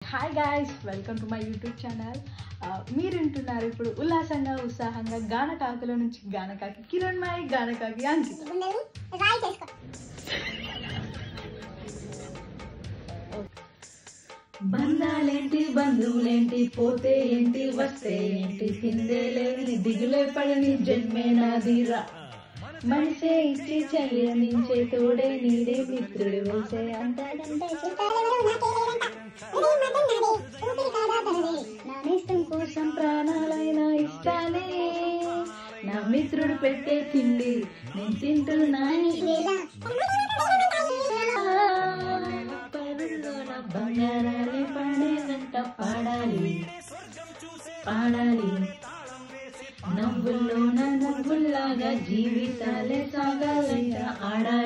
Hi guys, welcome to my YouTube channel. మీరుంటున్నారు ఇప్పుడు ఉల్లాసంగా ఉత్సాహంగా గానకాకుల నుంచి గానకాకి కిరణ్మయి, గానకాకి అంకిత. బంధాలేంటి బంధువులేంటి, పోతే ఏంటి వస్తే ఏంటి, తిందే లేని దిగులే పడని జన్మే నాదిరా. మనిషే ఇచ్చి చెయ్యనించే తోడే నీడే మిత్రుడు వేసే అంటాడంటే నా ఇష్టం కోసం ప్రాణాలైనా ఇష్టాలే, నా మిత్రుడు పెట్టే తిండి నేను తింటున్నాను. బంగారాలే పాడేనంట పాడాలి పాడాలి, నవ్వుల్లోన నవ్వుల్లాగా జీవితాలే సాగాలంట ఆడాలి.